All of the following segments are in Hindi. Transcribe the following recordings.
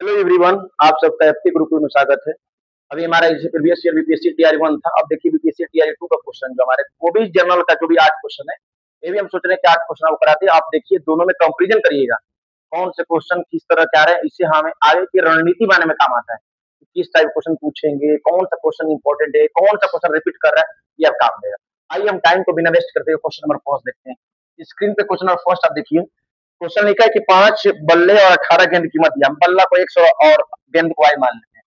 हेलो एवरीवन, आप सबका एफटी गुरुकुल में स्वागत है। अभी हमारा इसे प्रीवियस ईयर बीपीएससी टीआरई 1 था। अब देखिए बीपीएससी टीआरई 2 का क्वेश्चन जो हमारे वो भी जनरल का जो भी 8 क्वेश्चन है, ये भी हम सोच रहे हैं कि 8 क्वेश्चन आपको कराते हैं। आप देखिए दोनों में कंपैरिजन करिएगा। कौन से क्वेश्चन किस तरह के आ रहे हैं, इससे हमें आगे की रणनीति बनाने में काम आता है। किस टाइप क्वेश्चन पूछेंगे, कौन सा क्वेश्चन इंपॉर्टेंट है, कौन सा क्वेश्चन रिपीट कर रहा है, ये आप काम देगा। आइए हम टाइम को बिना वेस्ट करते हुए क्वेश्चन नंबर फर्स्ट देखते हैं। स्क्रीन पे क्वेश्चन नंबर फर्स्ट आप देखिए। क्वेश्चन लिखा है कि 5 बल्ले और 18 गेंद की कीमत दिया। हम बल्ला को 100 और गेंद को y मान लेते हैं।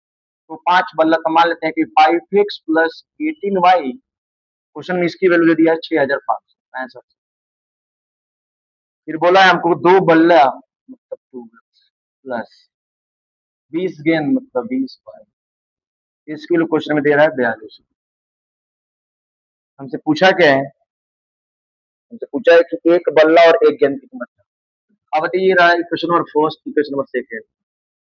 तो 5 बल्ला का मान लेते हैं कि 5x प्लस 18y। क्वेश्चन में इसकी वैल्यू दे दिया है 6565। फिर बोला है हमको 2 बल्ला मतलब 2 प्लस 20 गेंद मतलब 20y। इसके लिए क्वेश्चन में दे रहा है 42। हमसे पूछा क्या है? हमसे पूछा है कि एक बल्ला और एक गेंद की कीमत। अब बताइए रहा है question number first, question number second.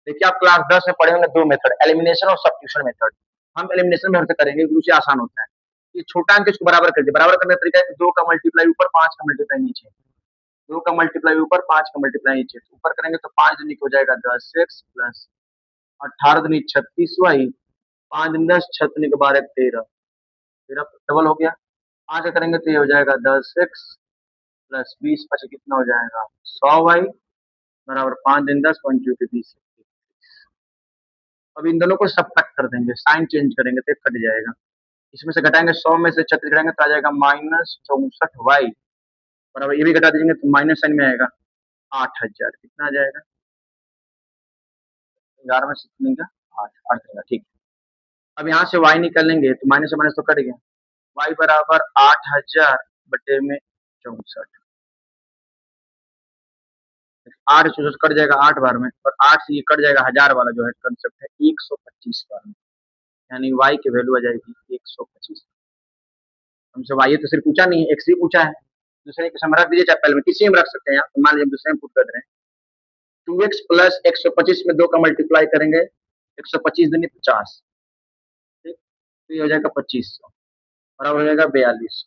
देखिए आप क्लास 10 में पढ़े होंगे दो मेथड, एलिमिनेशन और सब्स्टिट्यूशन मेथड। हम एलिमिनेशन मेथड से करेंगे क्योंकि उससे आसान होता है। ये छोटा अंक इसको बराबर कर दिया। बराबर करने का तरीका है कि 2 का मल्टीप्लाई ऊपर, 5 का मल्टीप्लाई नीचे। 2 का मल्टीप्लाई ऊपर, 5 का मल्टीप्लाई नीचे। तो ऊपर करेंगे तो 5 दूनी हो जाएगा 10x प्लस 18 दूनी 36y, 5 दूनी 10, 6 दूनी के 12, 13। 13 डबल हो गया। 5 का करेंगे तो ये हो जाएगा 10x प्लस 20 पचे कितना हो जाएगा 100y बराबर 5 दिन 10 पंचों के 20। अब इन दोनों को सबट्रैक्ट कर देंगे, साइन चेंज करेंगे तो कट जाएगा। इसमें से घटाएंगे 100 में से 36 घटाएंगे तो आ जाएगा -64y बराबर, ये भी घटा दीजिए तो माइनस साइन में आएगा 8000। कितना आ जाएगा 11 में से कितने का 8 8 आएगा। ठीक है। अब यहाँ से y निकालेंगे तो माइनस से माइनस तो कट गया। y बराबर 8000 बटे में 64। 8 से कट जाएगा 8 बार में, और 8 से ये कट जाएगा 1000 वाला जो है कंसेप्ट है 125 बार में। यानी y की वैल्यू आ जाएगी 125। हमसे y तो सिर्फ पूछा नहीं है, x भी पूछा है। दूसरे क्वेश्चन में रख दीजिए, चाहे पहले में किसी में रख सकते हैं। तो मान लीजिए दूसरे में पुट कर रहे हैं 2x प्लस 125 में 2 का मल्टीप्लाई करेंगे 125 दूनी 50। ठीक, तो ये हो जाएगा 2500 बराबर हो जाएगा 4200।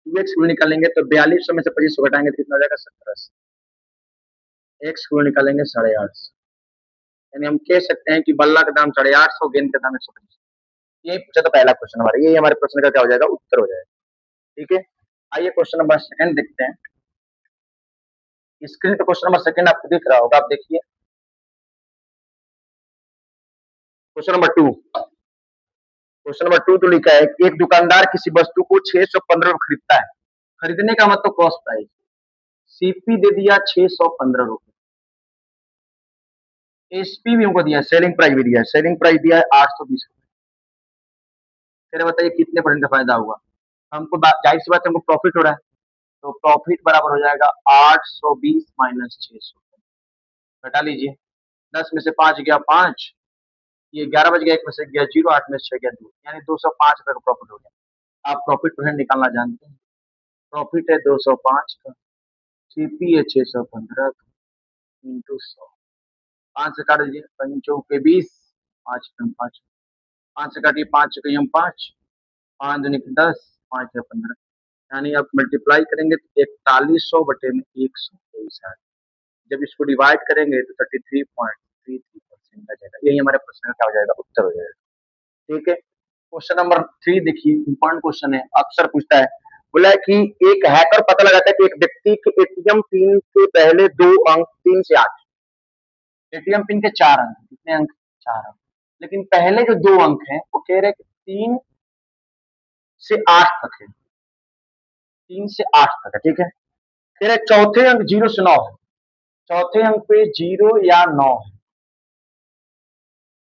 2x को निकालेंगे तो 4200 में से 2500 घटाएंगे तो कितना हो जाएगा 1700। x को निकालेंगे 850। यानी हम कह सकते हैं कि बल्ला का दाम 850, गेंद का दाम 125। यही पूछा था पहला क्वेश्चन हमारा, यही हमारे प्रश्न का क्या हो जाएगा, उत्तर हो जाएगा। ठीक है। आइए क्वेश्चन नंबर सेकंड देखते हैं। स्क्रीन पे क्वेश्चन नंबर सेकंड आपको दिख रहा होगा, आप देखिए। Question number 2। क्वेश्चन नंबर 2 तो लिखा है कि एक दुकानदार किसी वस्तु को 615 रुपए खरीदता है। खरीदने का मतलब कॉस्ट प्राइस। सीपी दे दिया 615 रुपए, एसपी भी हमको दिया, सेलिंग प्राइस भी दिया है। सेलिंग प्राइस दिया है 820 रुपए। फिर बताइए कितने परसेंट का फायदा हुआ। हमको जाहिर सी बात है हमको प्रॉफिट हो रहा है, तो प्रॉफिट बराबर हो जाएगा 820 माइनस 600। घटा लीजिए, 10 में से 5 गया 5, ये 11 बज गया, 1 में से गया 0, 8 में से 6 गया 2, यानी 205 रुपए का प्रॉफिट हो गया। आप प्रॉफिट परसेंट निकालना जानते हैं। प्रॉफिट है 205 का, सीपी है 615 का, इंटू 100। 5 से काट दीजिए, पंचों के 20, 5 5 5 से काटिए, 5 कहीं 5, 5 दूनी 10, 5 या 15। यानी आप मल्टीप्लाई करेंगे तो 4100 बटे में 123 है। जब इसको डिवाइड करेंगे तो 33.33% आ जाएगा। यही हमारे प्रश्न का क्या हो जाएगा, उत्तर हो जाएगा। ठीक है। क्वेश्चन नंबर 3 देखिए, इंपॉर्टेंट क्वेश्चन है, अक्सर पूछता है। बोला है कि एक हैकर पता लगाता है कि एक व्यक्ति के एटीएम पिन के पहले 2 अंक 3 से 8। एटीएम पिन के 4 अंक, कितने अंक 4 अंक, लेकिन पहले जो 2 अंक हैं वो कह रहे हैं कि 3 से 8 तक है। 3 से 8 तक है, ठीक है। कह रहे चौथे अंक 0 से 9 है। चौथे अंक पे 0 या 9 है,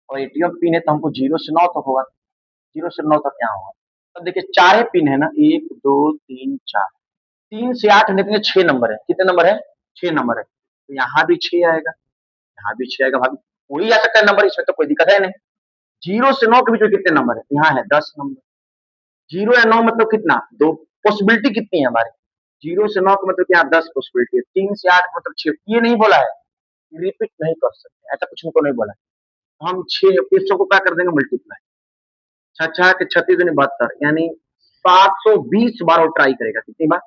और एटीएम पिन है तो हमको 0 से 9 तक होगा। 0 से 9 तक क्या होगा। तो देखिए 4 पिन है ना, 1 2 3 4। 3 से 8 निकले 6 नंबर है। कितने नंबर है, 6 नंबर है। तो यहाँ भी 6 आएगा, यहाँ भी 6 आएगा। भाभी कोई आ सकता है नंबर, इसमें तो कोई दिक्कत है नहीं। 0 से 9 के बीच में कितने नंबर है, यहाँ है 10 नंबर। 0 या 9 मतलब कितना, 2 पॉसिबिलिटी कितनी है हमारी। 0 से 9 का मतलब यहाँ 10 पॉसिबिलिटी है। 3 से 8 मतलब 6। ये नहीं बोला है, रिपीट नहीं कर सकते, ऐसा कुछ हमको नहीं बोला है। हम 6 इसको को क्या कर देंगे मल्टीप्लाई, 6 के 36 दूनी 72, यानी 720 बार वो ट्राई करेगा। कितनी बार,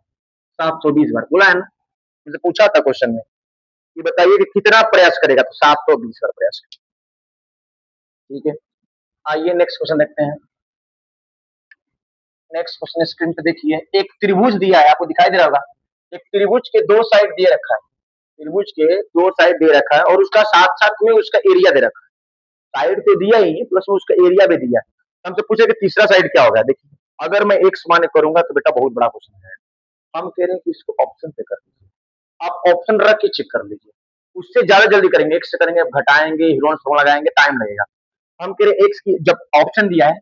720 बार। बोला है ना, मुझे पूछा था क्वेश्चन में। ये बताइए कि कितना प्रयास करेगा, तो 720 बार प्रयास करेगा। ठीक है, आइए नेक्स्ट क्वेश्चन देखते हैं। नेक्स्ट क्वेश्चन स्क्रीन पे देखिए, एक त्रिभुज दिया है, आपको दिखाई दे रहा होगा। एक त्रिभुज के दो साइड दिए रखा है, त्रिभुज के दो साइड दे रखा है और उसका साथ साथ में उसका एरिया दे रखा है। साइड तो दिया ही प्लस में उसका एरिया भी दिया है। हमसे पूछे कि तीसरा साइड क्या होगा। देखिए, अगर मैं एक्स माने करूंगा तो बेटा बहुत बड़ा क्वेश्चन है। हम कह रहे हैं कि इसको ऑप्शन पे कर लीजिए, आप ऑप्शन रख के चेक कर लीजिए, उससे ज्यादा जल्दी करेंगे। एक्स से करेंगे, घटाएंगे, हिरोन लगाएंगे, टाइम लगेगा। हम कह रहे एक्स की जब ऑप्शन दिया है,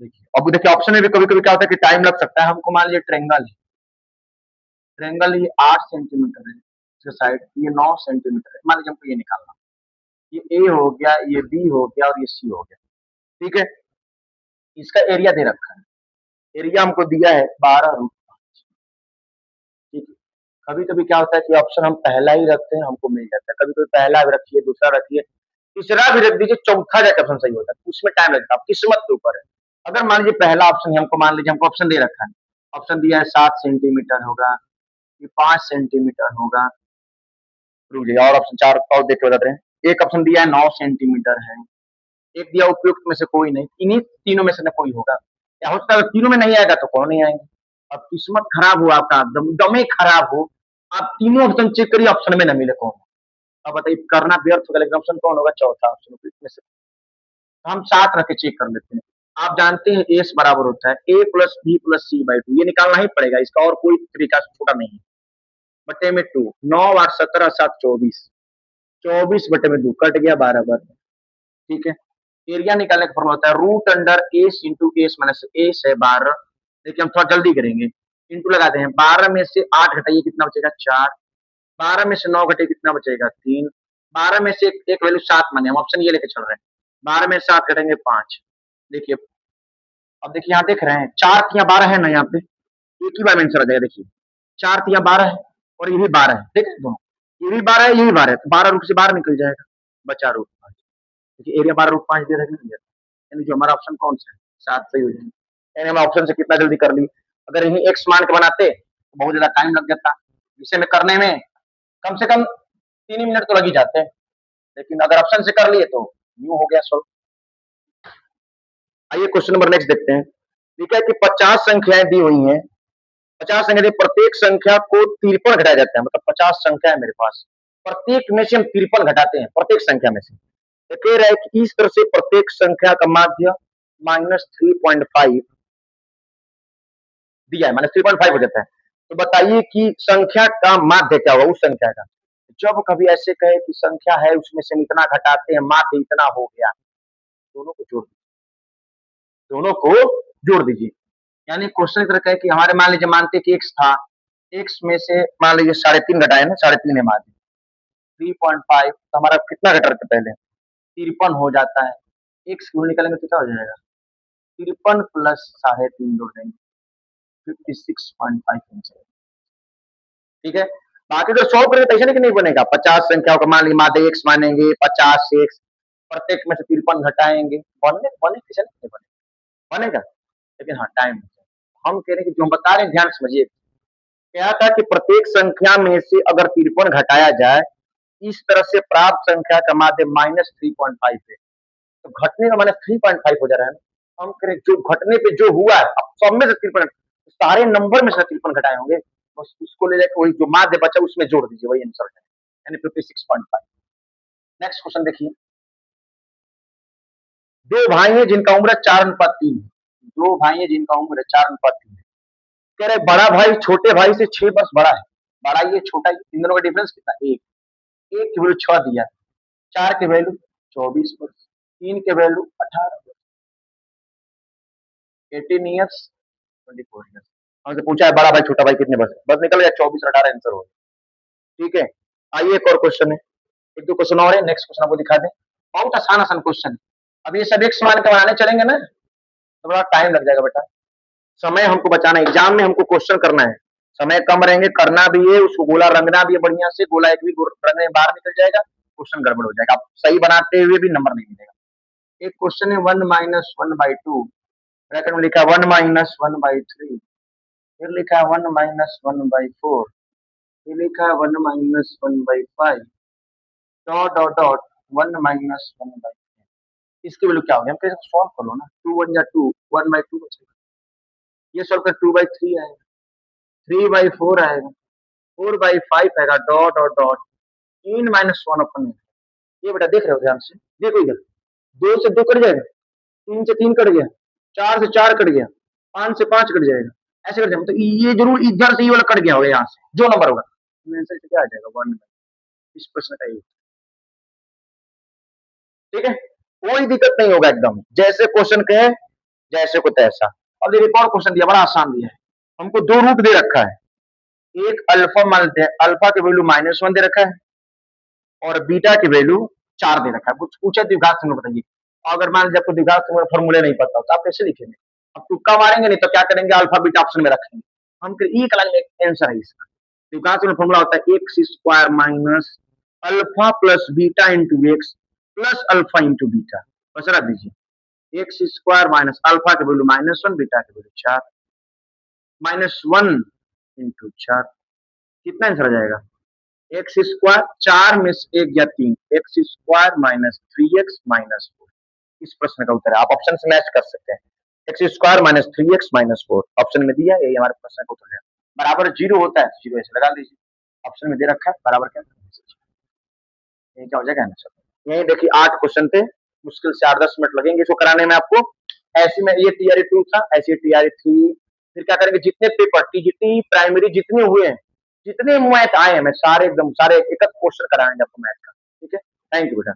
देखिए अब देखिए ऑप्शन में भी कभी कभी क्या होता है कि टाइम लग सकता है। हमको मान लीजिए ट्रेंगल है, ट्रेंगल ये 8 सेंटीमीटर है, इसका साइड ये 9 सेंटीमीटर है। मान लीजिए हमको ये निकालना, ये ए हो गया, ये बी हो गया और ये सी हो गया। ठीक है, इसका एरिया दे रखा है, एरिया हमको दिया है 12√5। ठीक है, कभी कभी क्या होता है कि ऑप्शन हम पहला ही रखते हैं, हमको मिल जाता है। कभी कभी पहला भी रखिए, दूसरा रखिए, तीसरा भी रख दीजिए, चौथा जाकर ऑप्शन सही होता है, उसमें टाइम लगता है, किस्मत के ऊपर है। अगर मान लीजिए पहला ऑप्शन हमको, मान लीजिए हमको ऑप्शन दे रखा है, ऑप्शन दिया है 7 सेंटीमीटर होगा, ये 5 सेंटीमीटर होगा। रुक जाइए, और ऑप्शन चार और देख के बताते हैं। एक ऑप्शन दिया है 9 सेंटीमीटर है, एक दिया उपयुक्त में से कोई नहीं, इन्हीं तीनों में से न कोई होगा। या हो सकता है तीनों में नहीं आएगा तो कौन नहीं आएंगे। अब किस्मत खराब हो आपका, दम ही खराब हो, आप तीनों ऑप्शन चेक करिए, ऑप्शन में न मिले कौन। अब बताइए करना व्यर्थ होगा, लेकिन ऑप्शन कौन होगा, चौथा ऑप्शन उपयुक्त में से। हम साथ रख के चेक कर लेते हैं। आप जानते हैं एस बराबर होता है A plus B plus C by 2, ये निकालना ही पड़ेगा, इसका और कोई तरीका छोटा नहीं है। बटे में 2, 9 8 17 7 24, 24/2 कट गया 12 बार। ठीक है, एरिया निकालने का फॉर्मूला होता है root under S into S minus S है 12। देखिए हम थोड़ा जल्दी करेंगे, इंटू लगाते हैं, 12 में से 8 घटाइए कितना बचेगा 4, 12 में से 9 घटाइए कितना बचेगा 3, 12 में से एक वैल्यू 7 माने, हम ऑप्शन ये लेके चल रहे हैं। 12 में 7 घटेंगे 5। देखिए अब देखिए यहाँ देख रहे हैं 4 तिया 12 है ना, यहाँ पे एक ही बार में आंसर आ जाएगा। देखिए 4 तिया 12 है और ये भी 12 है, देख रहे हैं दोनों, ये भी 12 है, ये भी 12 है, तो 12 रूट से 12 निकल जाएगा, बचा √5। देखिए एरिया 12√5 दे रहा है, यानी जो हमारा ऑप्शन कौन सा है, 7 सही हो जाएगा। यानी हम ऑप्शन से कितना जल्दी कर ली। अगर यही एक्स मान के बनाते तो बहुत ज्यादा टाइम लग जाता, इसे में करने में कम से कम 3 ही मिनट तो लग ही जाते हैं, लेकिन अगर ऑप्शन से कर लिए तो यूं हो गया सॉल्व। आइए क्वेश्चन नंबर नेक्स्ट देखते हैं। ठीक है कि 50 संख्याएं दी हुई हैं, 50 संख्या दी, प्रत्येक संख्या को 53 घटाया जाता है, मतलब 50 संख्या है मेरे पास, प्रत्येक में से हम 53 घटाते हैं, प्रत्येक संख्या में से। तो कह रहा है कि इस तरह से प्रत्येक संख्या का माध्य -3.5 दिया है, -3.5 हो जाता है। तो बताइए कि संख्या का माध्य क्या होगा, उस संख्या का। जब कभी ऐसे कहे कि संख्या है उसमें से हम इतना घटाते हैं, माध्य इतना हो गया, दोनों को जोड़, दोनों को जोड़ दीजिए। यानी क्वेश्चन इस तरह का है कि हमारे मान लीजिए, मानते हैं कि एक्स था, एक्स में से मान लीजिए 3.5 घटाए ना, 3.5 है माध्य, 3.5, तो हमारा कितना घटा रहे थे पहले, 53 हो जाता है। एक्स क्यों निकालेंगे तो क्या हो जाएगा, 53 प्लस 3.5 जोड़ देंगे, 56.5 आंसर। ठीक है, बाकी तो 100 पैसे नहीं बनेगा। 50 संख्याओं का मान लीजिए माध्य एक्स मानेंगे, 50 एक्स, प्रत्येक में से 53 घटाएंगे, बने बने कैसे नहीं बने, बनेगा। लेकिन हाँ टाइम, हम कह रहे हैं कि जो हम बता रहे हैं ध्यान समझिए, क्या था कि प्रत्येक संख्या में से अगर 53 घटाया जाए, इस तरह से प्राप्त संख्या का माध्य -3.5 है, तो घटने का -3.5 हो जा रहा है ना। हम करें जो घटने पे जो हुआ है, अब सब में से 53, सारे नंबर में से 53 घटाए होंगे, बस उसको ले जाकर वही जो माध्य बचा उसमें जोड़ दीजिए, वही आंसर है, यानी 56.5। नेक्स्ट क्वेश्चन देखिए, दो भाई हैं जिनका उम्र 4:3 है, दो भाई हैं जिनका उम्र 4:3 है। कह रहे बड़ा भाई छोटे भाई से 6 वर्ष बड़ा है, बड़ा ये छोटा ये, इन दोनों का डिफरेंस कितना, एक, एक की वैल्यू 6 दिया, 4 की वैल्यू 24 वर्ष, 3 के वैल्यू 18 वर्ष, 18 ईयर्स, 24 ईयर्स। हमसे पूछा है बड़ा भाई छोटा भाई कितने वर्ष, बस निकल गया 24 और 18 आंसर हो गया। ठीक है, आइए एक और क्वेश्चन है, एक दो क्वेश्चन और है, नेक्स्ट क्वेश्चन आपको दिखा दें। बहुत आसान आसान क्वेश्चन है। अब ये सब एक समान के बनाने चलेंगे ना तो बड़ा टाइम लग जाएगा बेटा, समय हमको बचाना है, एग्जाम में हमको क्वेश्चन करना है, समय कम रहेंगे, करना भी है, उसको गोला रंगना भी है बढ़िया से, गोला एक भी रंगने में बाहर निकल जाएगा, क्वेश्चन गड़बड़ हो जाएगा, आप सही बनाते हुए भी नंबर नहीं मिलेगा। एक क्वेश्चन है 1 - 1/2, ब्रैकेट में लिखा 1 - 1/3, फिर लिखा 1 - 1/4, ये लिखा है 1 - 1/5 डॉट डॉट डॉट 1 - 1/5। इसकी वैल्यू क्या होगी? हम कैसे सॉल्व कर लो ना, 2 1 2, 1/2 बचेगा। ये सॉल्व कर 2/3 आएगा, 3/4 आएगा, 4/5 आएगा, डॉट डॉट डॉट 3 - 1/8। ये बेटा देख रहे हो ध्यान से, देखो इधर, 2 से 2 कट जाएगा, 3 से 3 कट गया, 4 से 4 कट गया, 5 से 5 कट जाएगा, ऐसे कट जाएगा। तो ये जरूर इधर से ये वाला कट गया होगा, यहाँ से जो नंबर होगा आंसर क्या आ जाएगा? 1। इस प्रश्न का ये, ठीक है, कोई दिक्कत नहीं होगा, एकदम जैसे क्वेश्चन कहे जैसे को तैसा। अब देखिए एक और क्वेश्चन दिया, बड़ा आसान दिया है, हमको 2 रूट दे रखा है, एक अल्फा मान लेते हैं, अल्फा की वैल्यू -1 दे रखा है और बीटा की वैल्यू 4 दे रखा है। कुछ पूछा द्विघात समूह बताइए। अगर मान लीजिए आपको द्विघात समूह फॉर्मूले नहीं पता तो आप कैसे लिखेंगे? अब तुक्का मारेंगे, नहीं तो क्या करेंगे, अल्फा बीटा ऑप्शन में रखेंगे। हम फिर एक लाइन में आंसर है इसका। द्विघात समूह फॉर्मूला होता है x square minus alpha plus beta into x plus alpha into beta, बस रख दीजिए। एक्स स्क्वायर माइनस अल्फा की वैल्यू -1, बीटा की वैल्यू 4, -1 इंटू 4, कितना आंसर आ जाएगा? एक्स स्क्वायर 4 में से 1 या 3, एक्स स्क्वायर -3x-4। इस प्रश्न का उत्तर है। आप ऑप्शन से मैच कर सकते हैं, एक्स स्क्वायर -3x-4 ऑप्शन में दिया है, यही हमारे प्रश्न का उत्तर है। बराबर 0 होता है तो 0 ऐसे लगा लीजिए, ऑप्शन में दे रखा है बराबर क्या, ये क्या हो जाएगा आंसर। यही देखिए 8 क्वेश्चन थे, मुश्किल से 8-10 मिनट लगेंगे इसको कराने में आपको। ऐसे में ये टीआरई 2 था, ऐसे टीआरई 3, फिर क्या करेंगे, जितने पेपर टीजीटी प्राइमरी जितने हुए हैं, जितने मैथ आए हैं, मैं सारे एकदम सारे एक एक क्वेश्चन कराएंगे आपको मैथ का, ठीक है। थैंक यू बेटा।